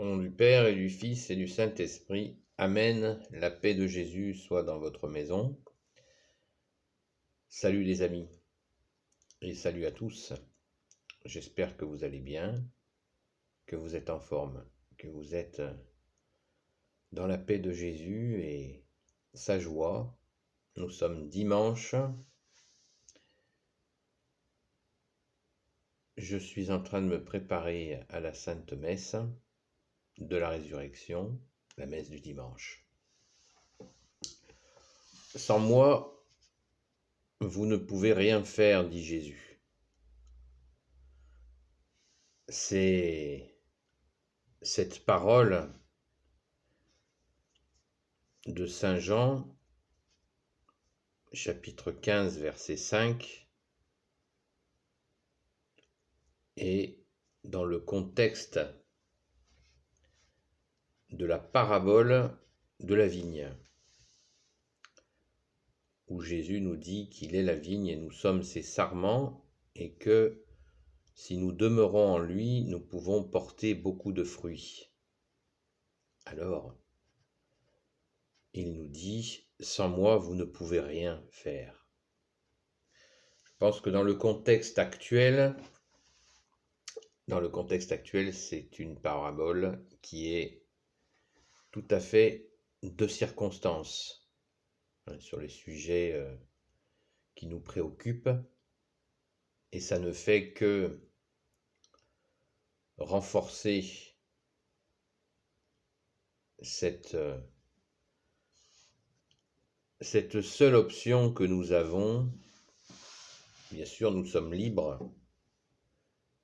Au nom du Père et du Fils et du Saint-Esprit. Amen. La paix de Jésus soit dans votre maison. Salut les amis et salut à tous. J'espère que vous allez bien, que vous êtes en forme, que vous êtes dans la paix de Jésus et sa joie. Nous sommes dimanche. Je suis en train de me préparer à la Sainte Messe de la Résurrection, la messe du dimanche. Sans moi, vous ne pouvez rien faire, dit Jésus. C'est cette parole de Saint Jean, chapitre 15, verset 5, et dans le contexte de la parabole de la vigne, où Jésus nous dit qu'il est la vigne et nous sommes ses sarments, et que si nous demeurons en lui, nous pouvons porter beaucoup de fruits. Alors, il nous dit, sans moi, vous ne pouvez rien faire. Je pense que dans le contexte actuel, c'est une parabole qui est tout à fait de circonstance sur les sujets qui nous préoccupent, et ça ne fait que renforcer cette seule option que nous avons. Bien sûr, nous sommes libres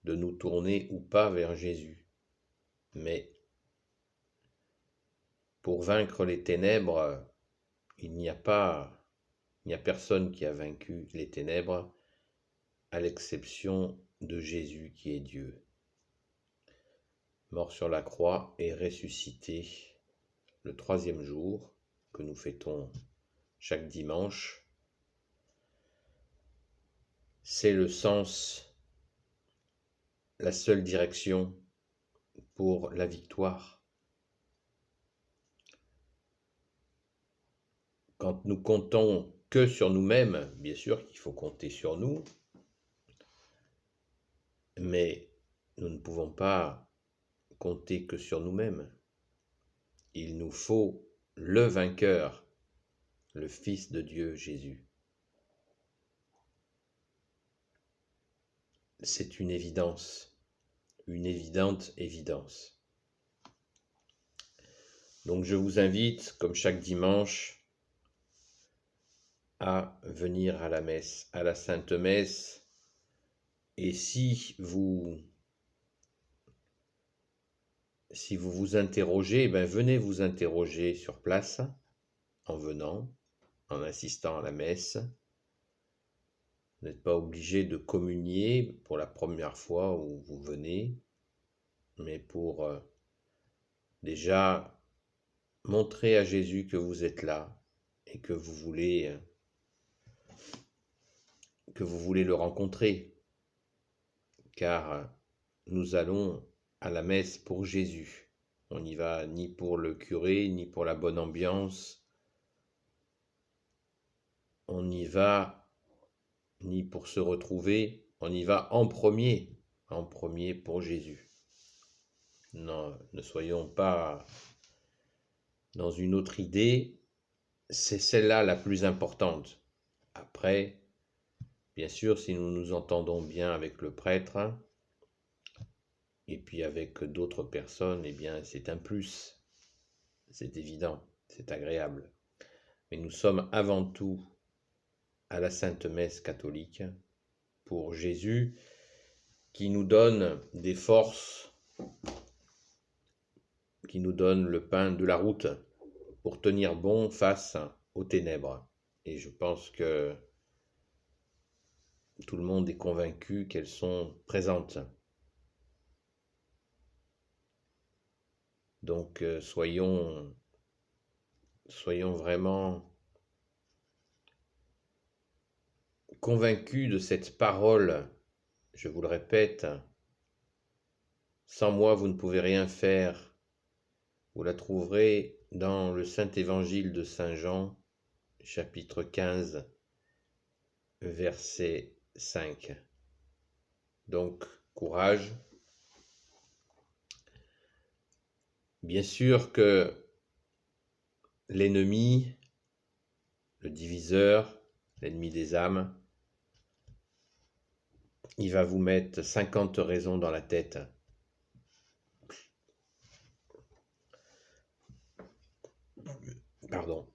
de nous tourner ou pas vers Jésus, mais pour vaincre les ténèbres, il n'y a personne qui a vaincu les ténèbres à l'exception de Jésus qui est Dieu, mort sur la croix et ressuscité le 3e jour, que nous fêtons chaque dimanche. C'est le sens, la seule direction pour la victoire. Quand nous comptons que sur nous-mêmes, bien sûr qu'il faut compter sur nous, mais nous ne pouvons pas compter que sur nous-mêmes. Il nous faut le vainqueur, le Fils de Dieu, Jésus. C'est une évidence, une évidente évidence. Donc je vous invite, comme chaque dimanche, à venir à la messe, à la Sainte Messe. Et si vous vous interrogez, venez vous interroger sur place, en venant, en assistant à la messe. Vous n'êtes pas obligé de communier pour la première fois où vous venez, mais pour déjà montrer à Jésus que vous êtes là et que vous voulez le rencontrer, car nous allons à la messe pour Jésus. On n'y va ni pour le curé, ni pour la bonne ambiance. On n'y va ni pour se retrouver. On y va en premier pour Jésus. Non, ne soyons pas dans une autre idée. C'est celle-là la plus importante. Après, bien sûr, si nous nous entendons bien avec le prêtre, et puis avec d'autres personnes, eh bien c'est un plus, c'est évident, c'est agréable. Mais nous sommes avant tout à la Sainte Messe catholique pour Jésus, qui nous donne des forces, qui nous donne le pain de la route pour tenir bon face aux ténèbres. Et je pense que tout le monde est convaincu qu'elles sont présentes. Donc soyons vraiment convaincus de cette parole. Je vous le répète, sans moi vous ne pouvez rien faire. Vous la trouverez dans le Saint-Évangile de Saint Jean, chapitre 15, verset 5. Donc, courage. Bien sûr que l'ennemi, le diviseur, l'ennemi des âmes, il va vous mettre 50 raisons dans la tête. Pardon.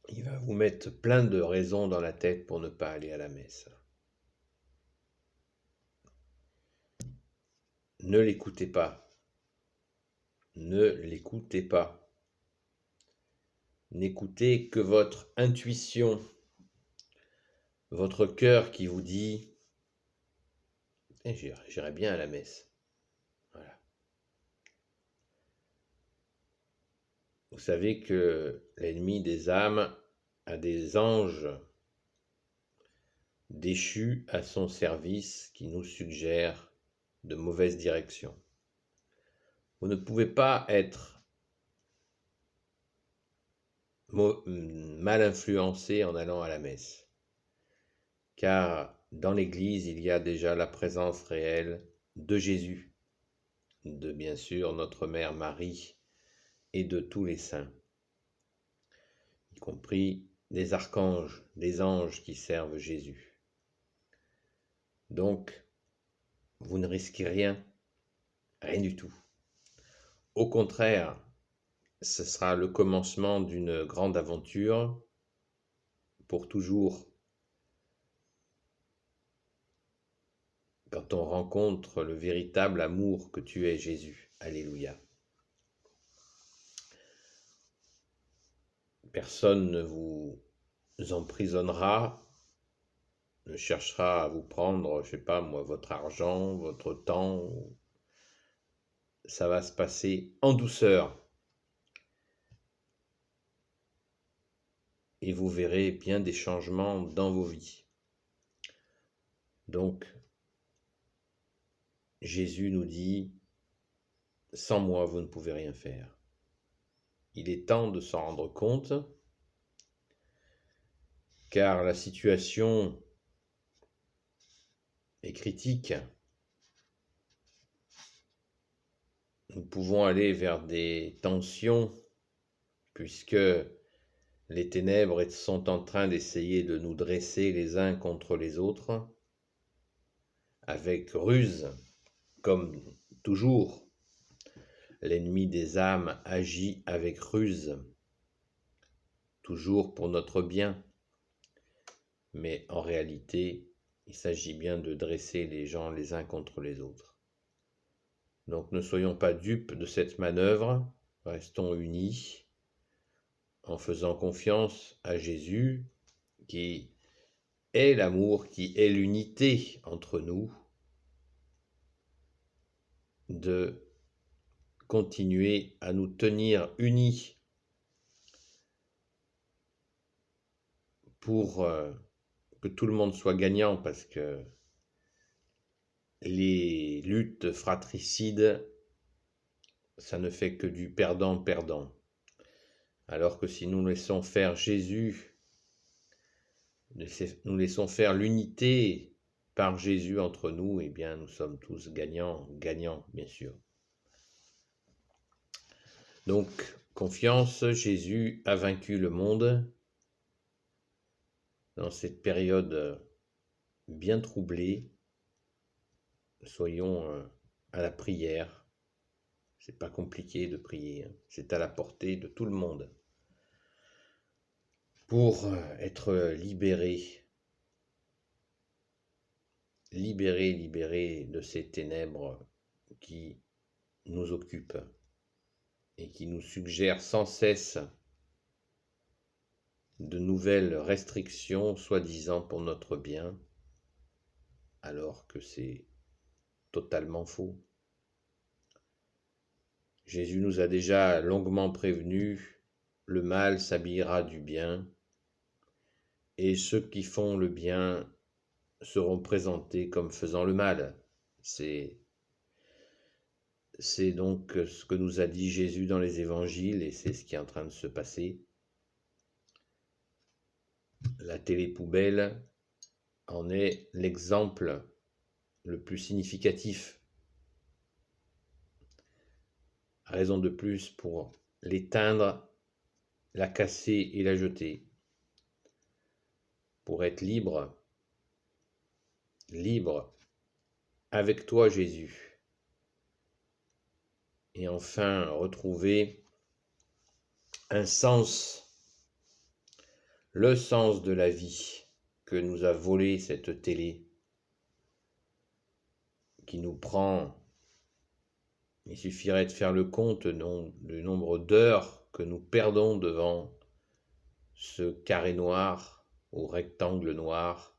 Il va vous mettre plein de raisons dans la tête pour ne pas aller à la messe. Ne l'écoutez pas. Ne l'écoutez pas. N'écoutez que votre intuition, votre cœur qui vous dit « j'irai bien à la messe ». Voilà. Vous savez que l'ennemi des âmes a des anges déchus à son service qui nous suggèrent de mauvaises directions. Vous ne pouvez pas être mal influencé en allant à la messe, car dans l'Église, il y a déjà la présence réelle de Jésus, de bien sûr notre Mère Marie et de tous les saints, y compris des archanges, des anges qui servent Jésus. Donc, vous ne risquez rien, rien du tout. Au contraire, ce sera le commencement d'une grande aventure pour toujours. Quand on rencontre le véritable amour que tu es, Jésus. Alléluia. Personne ne vous emprisonnera, ne cherchera à vous prendre, je sais pas moi, votre argent, votre temps. Ça va se passer en douceur. Et vous verrez bien des changements dans vos vies. Donc, Jésus nous dit, sans moi, vous ne pouvez rien faire. Il est temps de s'en rendre compte, car la situation est critique. Nous pouvons aller vers des tensions, puisque les ténèbres sont en train d'essayer de nous dresser les uns contre les autres, avec ruse, comme toujours. L'ennemi des âmes agit avec ruse, toujours pour notre bien. Mais en réalité, il s'agit bien de dresser les gens les uns contre les autres. Donc ne soyons pas dupes de cette manœuvre, restons unis, en faisant confiance à Jésus, qui est l'amour, qui est l'unité entre nous, de continuer à nous tenir unis pour que tout le monde soit gagnant, parce que les luttes fratricides, ça ne fait que du perdant-perdant. Alors que si nous laissons faire Jésus, nous laissons faire l'unité par Jésus entre nous, eh bien nous sommes tous gagnants, bien sûr. Donc, confiance, Jésus a vaincu le monde dans cette période bien troublée. Soyons à la prière. C'est pas compliqué de prier, hein. C'est à la portée de tout le monde pour être libérés de ces ténèbres qui nous occupent et qui nous suggèrent sans cesse de nouvelles restrictions, soi-disant pour notre bien, alors que c'est totalement faux. Jésus nous a déjà longuement prévenus, le mal s'habillera du bien, et ceux qui font le bien seront présentés comme faisant le mal. C'est C'est donc ce que nous a dit Jésus dans les évangiles et c'est ce qui est en train de se passer. La télé-poubelle en est l'exemple le plus significatif. Raison de plus pour l'éteindre, la casser et la jeter. Pour être libre, libre avec toi Jésus. Et enfin retrouver un sens, le sens de la vie que nous a volé cette télé, qui nous prend. Il suffirait de faire le compte du nombre d'heures que nous perdons devant ce carré noir ou rectangle noir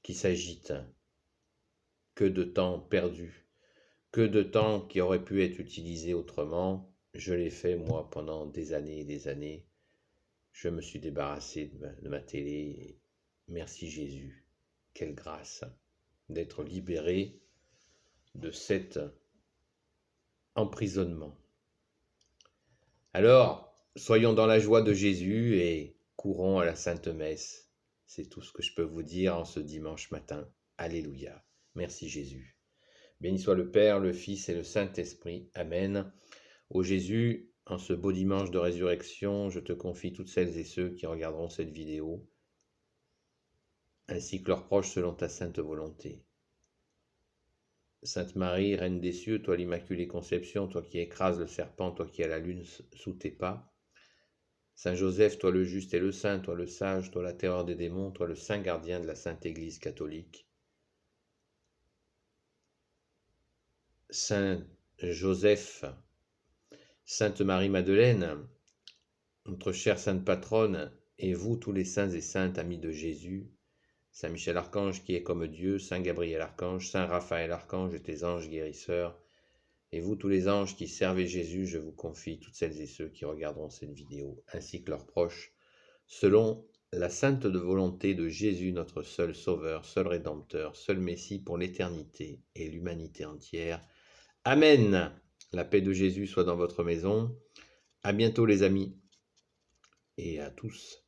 qui s'agite. Que de temps perdu, que de temps qui aurait pu être utilisé autrement. Je l'ai fait moi pendant des années et des années. Je me suis débarrassé de ma télé. Merci Jésus. Quelle grâce d'être libéré de cet emprisonnement. Alors, soyons dans la joie de Jésus et courons à la Sainte Messe. C'est tout ce que je peux vous dire en ce dimanche matin. Alléluia. Merci Jésus. Béni soit le Père, le Fils et le Saint-Esprit. Amen. Ô Jésus, en ce beau dimanche de résurrection, je te confie toutes celles et ceux qui regarderont cette vidéo, ainsi que leurs proches selon ta sainte volonté. Sainte Marie, Reine des cieux, toi l'Immaculée Conception, toi qui écrases le serpent, toi qui as la lune sous tes pas. Saint Joseph, toi le juste et le saint, toi le sage, toi la terreur des démons, toi le saint gardien de la Sainte Église catholique. Saint Joseph, Sainte Marie-Madeleine, notre chère Sainte Patronne, et vous tous les saints et saintes amis de Jésus, Saint Michel Archange qui est comme Dieu, Saint Gabriel Archange, Saint Raphaël Archange et tes anges guérisseurs, et vous tous les anges qui servez Jésus, je vous confie toutes celles et ceux qui regarderont cette vidéo, ainsi que leurs proches, selon la sainte volonté de Jésus, notre seul Sauveur, seul Rédempteur, seul Messie pour l'éternité et l'humanité entière. Amen. La paix de Jésus soit dans votre maison. À bientôt les amis et à tous.